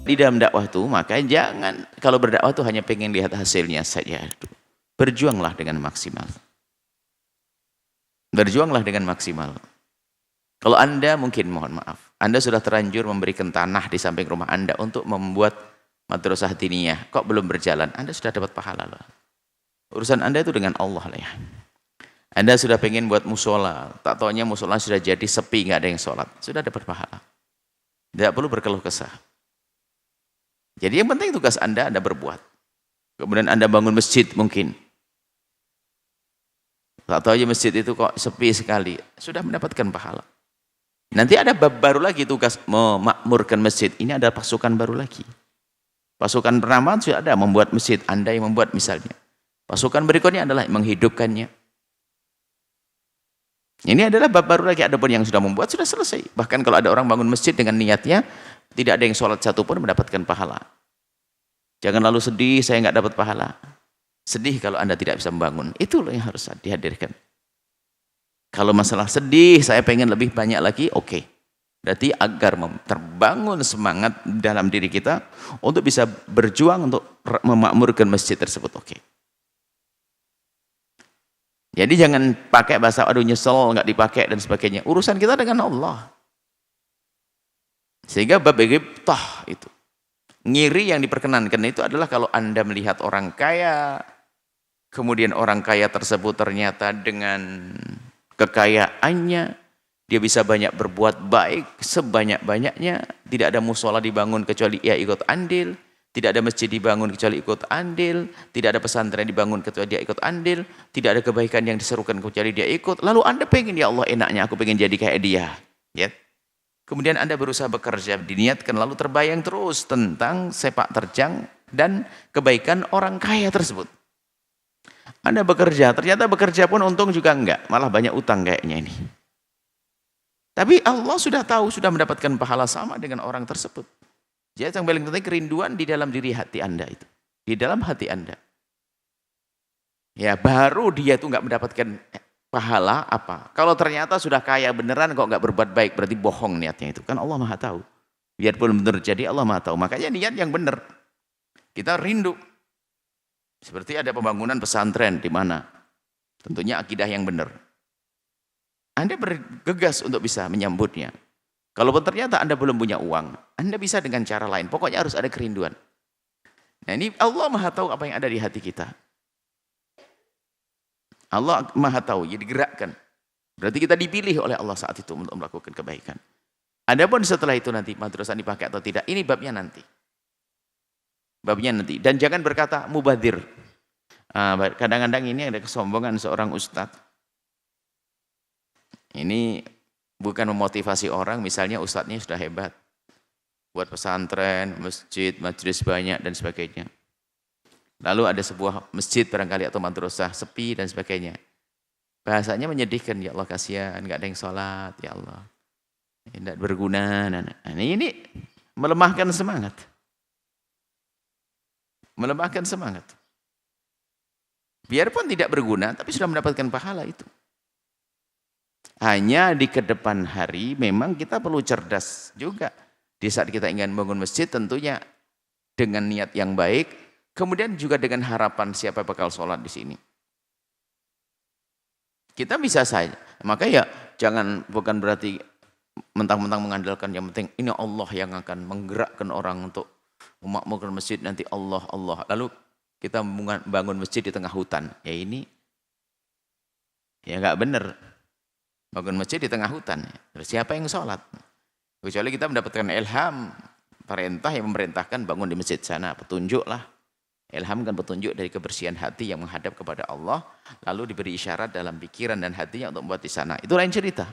Di dalam dakwah itu, maka jangan, kalau berdakwah itu hanya pengen lihat hasilnya saja. Berjuanglah dengan maksimal. Berjuanglah dengan maksimal. Kalau Anda mungkin, mohon maaf, Anda sudah terlanjur memberikan tanah di samping rumah Anda untuk membuat madrasah diniyah, kok belum berjalan, Anda sudah dapat pahala loh. Urusan Anda itu dengan Allah lah ya. Anda sudah pengen buat musola, tak taunya musola sudah jadi sepi, nggak ada yang sholat, sudah dapat pahala. Tidak perlu berkeluh kesah. Jadi yang penting tugas Anda berbuat. Kemudian Anda bangun masjid mungkin. Tak tahu aja masjid itu kok sepi sekali, sudah mendapatkan pahala. Nanti ada bab baru lagi, tugas memakmurkan masjid. Ini ada pasukan baru lagi. Pasukan pertama sudah ada membuat masjid, Anda yang membuat misalnya. Pasukan berikutnya adalah menghidupkannya. Ini adalah bab baru lagi. Adapun yang sudah membuat sudah selesai. Bahkan kalau ada orang bangun masjid dengan niatnya, tidak ada yang sholat satupun mendapatkan pahala. Jangan lalu sedih, saya nggak dapat pahala. Sedih kalau Anda tidak bisa membangun. Itu loh yang harus dihadirkan. Kalau masalah sedih, saya pengen lebih banyak lagi, oke. Berarti agar terbangun semangat dalam diri kita untuk bisa berjuang untuk memakmurkan masjid tersebut, oke. Jadi jangan pakai bahasa aduh nyesel nggak dipakai dan sebagainya. Urusan kita dengan Allah. Sehingga bab ghibtah itu, ngiri yang diperkenankan itu adalah kalau Anda melihat orang kaya, kemudian orang kaya tersebut ternyata dengan kekayaannya dia bisa banyak berbuat baik sebanyak-banyaknya, tidak ada musola dibangun kecuali ia ikut andil, tidak ada masjid dibangun kecuali ikut andil, tidak ada pesantren dibangun kecuali dia ikut andil, tidak ada kebaikan yang diserukan kecuali dia ikut. Lalu Anda pengen, ya Allah enaknya aku pengen jadi kayak dia, ya. Kemudian Anda berusaha bekerja, diniatkan, lalu terbayang terus tentang sepak terjang dan kebaikan orang kaya tersebut. Anda bekerja, ternyata bekerja pun untung juga enggak, malah banyak utang kayaknya ini. Tapi Allah sudah tahu, sudah mendapatkan pahala sama dengan orang tersebut. Jadi yang paling penting kerinduan di dalam diri hati Anda itu. Di dalam hati Anda. Ya baru dia itu enggak mendapatkan pahala apa? Kalau ternyata sudah kaya beneran kok nggak berbuat baik, berarti bohong niatnya itu. Kan Allah Maha tahu. Biarpun benar jadi Allah Maha tahu. Makanya niat yang benar. Kita rindu. Seperti ada pembangunan pesantren di mana? Tentunya akidah yang benar. Anda bergegas untuk bisa menyambutnya. Kalaupun ternyata Anda belum punya uang, Anda bisa dengan cara lain. Pokoknya harus ada kerinduan. Nah ini Allah Maha tahu apa yang ada di hati kita. Allah Maha tahu, ya digerakkan. Berarti kita dipilih oleh Allah saat itu untuk melakukan kebaikan. Adapun setelah itu nanti madrasah dipakai atau tidak, ini babnya nanti. Babnya nanti. Dan jangan berkata mubadzir. Kadang-kadang ini ada kesombongan seorang ustadz. Ini bukan memotivasi orang, misalnya ustadznya sudah hebat. Buat pesantren, masjid, majelis banyak dan sebagainya. Lalu ada sebuah masjid barangkali atau madrasah sepi dan sebagainya. Bahasanya menyedihkan, ya Allah kasihan, nggak ada yang sholat, ya Allah. Tidak berguna. Nah, ini melemahkan semangat. Melemahkan semangat. Biarpun tidak berguna, tapi sudah mendapatkan pahala itu. Hanya di kedepan hari memang kita perlu cerdas juga. Di saat kita ingin bangun masjid tentunya dengan niat yang baik, kemudian juga dengan harapan siapa bakal sholat di sini. Kita bisa saja. Maka ya jangan, bukan berarti mentang-mentang mengandalkan, yang penting ini Allah yang akan menggerakkan orang untuk memakmurkan masjid, nanti Allah. Lalu kita bangun masjid di tengah hutan. Ya ini ya nggak benar. Bangun masjid di tengah hutan. Terus siapa yang sholat? Kecuali kita mendapatkan ilham, perintah yang memerintahkan bangun di masjid sana, petunjuk lah. Ilham kan petunjuk dari kebersihan hati yang menghadap kepada Allah, lalu diberi isyarat dalam pikiran dan hatinya untuk membuat di sana. Itu lain cerita.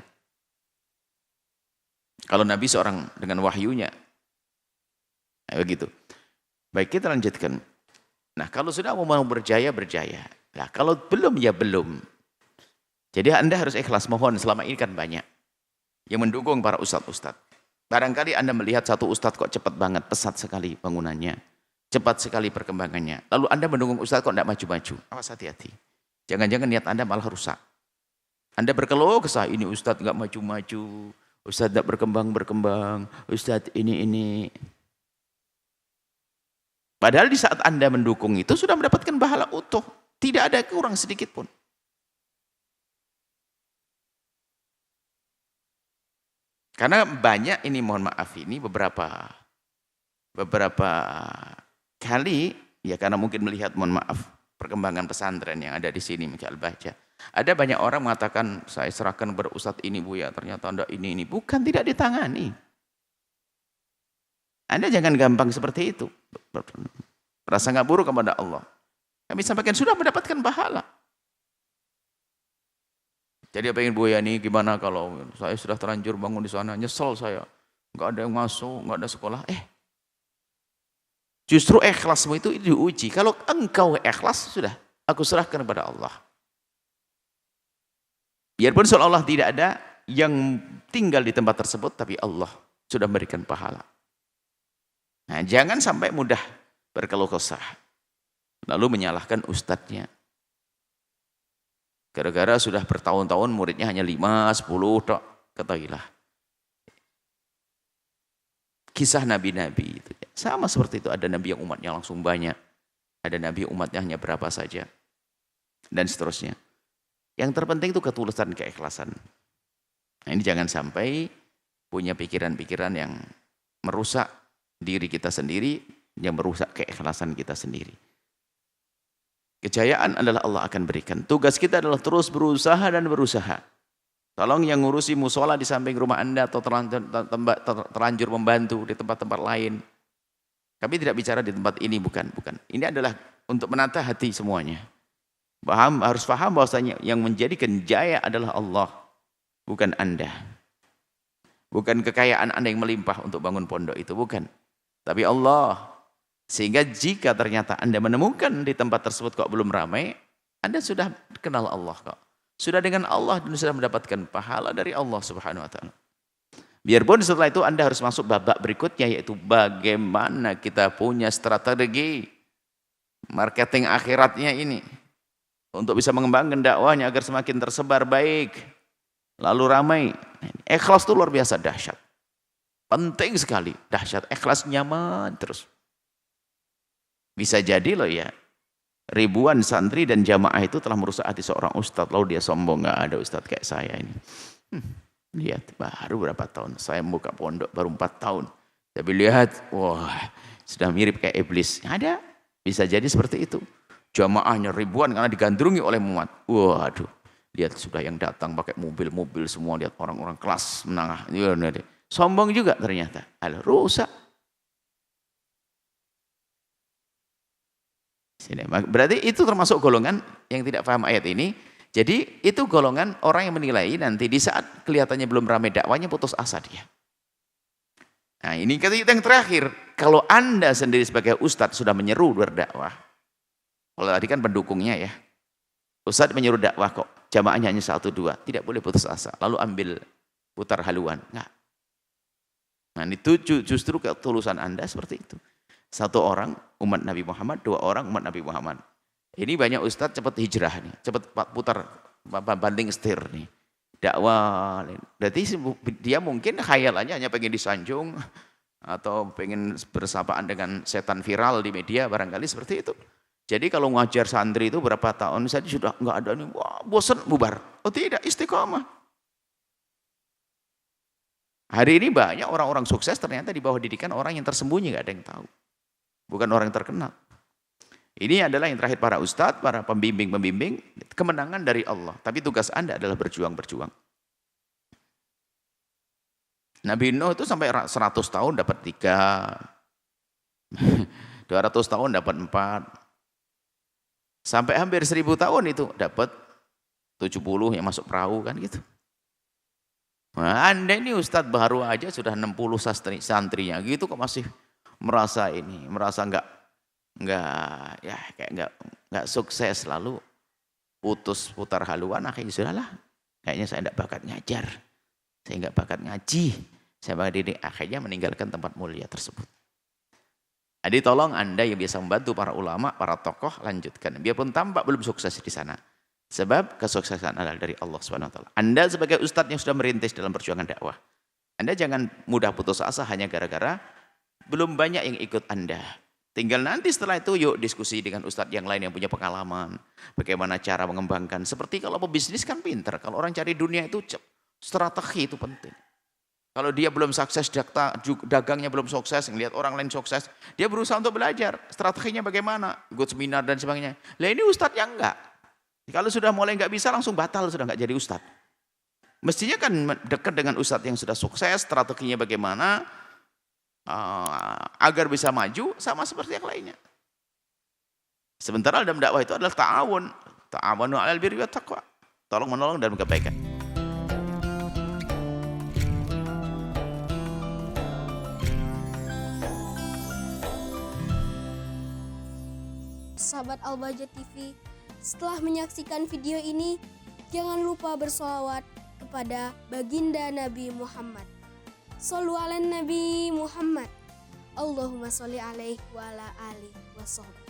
Kalau Nabi seorang dengan wahyunya, begitu. Baik, kita lanjutkan. Nah, kalau sudah mau berjaya. Nah, kalau belum, ya belum. Jadi Anda harus ikhlas, mohon, selama ini kan banyak yang mendukung para ustadz-ustadz. Barangkali Anda melihat satu ustadz kok cepat banget, pesat sekali bangunannya, cepat sekali perkembangannya. Lalu Anda mendukung ustadz kok tidak maju-maju. Awas, hati-hati. Jangan-jangan niat Anda malah rusak. Anda berkeluh kesah, ini ustadz nggak maju-maju, ustadz tidak berkembang, ustadz ini. Padahal di saat Anda mendukung itu sudah mendapatkan pahala utuh. Tidak ada kurang sedikit pun. Karena banyak ini, mohon maaf, ini beberapa kali, ya karena mungkin melihat, mohon maaf, perkembangan pesantren yang ada di sini, Al Baca. Ada banyak orang mengatakan, saya serahkan kepada Ustadz ini Bu ya, ternyata Anda ini. Bukan, tidak ditangani. Anda jangan gampang seperti itu. Rasa nggak buruk kepada Allah. Kami sampaikan sudah mendapatkan pahala. Jadi apa yang Bu ya ini gimana kalau saya sudah terlanjur bangun di sana, nyesel saya. Nggak ada yang masuk, nggak ada sekolah. Justru ikhlasmu itu diuji. Kalau engkau ikhlas, sudah. Aku serahkan kepada Allah. Biarpun seolah-olah tidak ada yang tinggal di tempat tersebut, tapi Allah sudah memberikan pahala. Nah, jangan sampai mudah berkeluh kesah. Lalu menyalahkan ustadznya. Gara-gara sudah bertahun-tahun muridnya hanya 5, 10, tok. Ketahuilah. Kisah nabi-nabi itu. Sama seperti itu. Ada nabi yang umatnya langsung banyak. Ada nabi yang umatnya hanya berapa saja. Dan seterusnya. Yang terpenting itu ketulusan, keikhlasan. Nah, ini jangan sampai punya pikiran-pikiran yang merusak diri kita sendiri, yang merusak keikhlasan kita sendiri. Kejayaan adalah Allah akan berikan. Tugas kita adalah terus berusaha dan berusaha. Tolong yang ngurusi musola di samping rumah Anda atau terlanjur membantu di tempat-tempat lain. Kami tidak bicara di tempat ini, bukan. Ini adalah untuk menata hati semuanya. Harus paham bahwasanya yang menjadikan jaya adalah Allah, bukan Anda. Bukan kekayaan Anda yang melimpah untuk bangun pondok itu, bukan. Tapi Allah. Sehingga jika ternyata Anda menemukan di tempat tersebut kok belum ramai, Anda sudah kenal Allah kok. Sudah dengan Allah dan sudah mendapatkan pahala dari Allah Subhanahu wa taala. Biarpun setelah itu Anda harus masuk babak berikutnya, yaitu bagaimana kita punya strategi marketing akhiratnya ini untuk bisa mengembangkan dakwahnya agar semakin tersebar baik, lalu ramai. Ikhlas itu luar biasa dahsyat. Penting sekali, dahsyat. Ikhlas nyaman terus. Bisa jadi loh ya, ribuan santri dan jamaah itu telah merusak hati seorang ustadz, lalu dia sombong, nggak ada ustadz kayak saya ini. Lihat, baru berapa tahun, saya buka pondok baru 4 tahun. Tapi lihat, wah, sudah mirip kayak iblis. Ada, bisa jadi seperti itu. Jamaahnya ribuan karena digandrungi oleh muat. Waduh, lihat sudah yang datang pakai mobil-mobil semua, lihat orang-orang kelas menengah. Sombong juga ternyata. Rusak. Berarti itu termasuk golongan yang tidak paham ayat ini. Jadi itu golongan orang yang menilai nanti di saat kelihatannya belum ramai dakwanya putus asa dia. Nah ini kata yang terakhir, kalau Anda sendiri sebagai ustadz sudah menyeru berdakwah, kalau tadi kan pendukungnya ya, ustadz menyuruh dakwah kok, jamaahnya hanya 1, 2, tidak boleh putus asa, lalu ambil putar haluan, enggak. Nah itu justru ketulusan Anda seperti itu. 1 orang umat Nabi Muhammad, 2 orang umat Nabi Muhammad. Ini banyak ustadz cepat hijrah nih, cepat putar banting setir nih. Dakwah. Berarti dia mungkin khayalannya hanya pengen disanjung atau pengen bersapaan dengan setan viral di media, barangkali seperti itu. Jadi kalau ngajar santri itu berapa tahun saja sudah enggak ada nih, wah bosan bubar. Oh tidak, istiqomah. Hari ini banyak orang-orang sukses ternyata di bawah didikan orang yang tersembunyi, enggak ada yang tahu. Bukan orang yang terkenal. Ini adalah yang terakhir para ustadz, para pembimbing-pembimbing, kemenangan dari Allah. Tapi tugas Anda adalah berjuang-berjuang. Nabi Nuh itu sampai 100 tahun dapat 3, 200 tahun dapat 4, sampai hampir 1000 tahun itu dapat 70 yang masuk perahu kan gitu. Nah, Anda ini ustadz baru aja sudah 60 santrinya gitu kok masih merasa nggak sukses, lalu putar haluan, akhirnya sudahlah, kayaknya saya tidak bakat ngajar, saya nggak bakat ngaji, saya bakat didik, akhirnya meninggalkan tempat mulia tersebut. Jadi tolong Anda yang biasa membantu para ulama, para tokoh, lanjutkan, biarpun tampak belum sukses di sana, sebab kesuksesan adalah dari Allah SWT. Anda sebagai ustadz yang sudah merintis dalam perjuangan dakwah, Anda jangan mudah putus asa hanya gara-gara belum banyak yang ikut Anda. Tinggal nanti setelah itu yuk diskusi dengan ustadz yang lain yang punya pengalaman. Bagaimana cara mengembangkan. Seperti kalau pebisnis kan pinter. Kalau orang cari dunia itu strategi itu penting. Kalau dia belum sukses, dagangnya belum sukses, ngelihat orang lain sukses, dia berusaha untuk belajar. Strateginya bagaimana, ikut seminar dan sebagainya. Lah ini ustadz yang enggak. Kalau sudah mulai enggak bisa langsung batal, sudah enggak jadi ustadz. Mestinya kan dekat dengan ustadz yang sudah sukses, strateginya bagaimana, agar bisa maju sama seperti yang lainnya. Sementara dalam dakwah itu adalah ta'awunu 'alal birri wat taqwa. Tolong menolong dalam kebaikan. Sahabat Al-Bahjah TV, setelah menyaksikan video ini, jangan lupa bersolawat kepada baginda Nabi Muhammad. Shollu ala Nabi Muhammad. Allahumma sholli alaihi wa ala alihi wa sahbihi.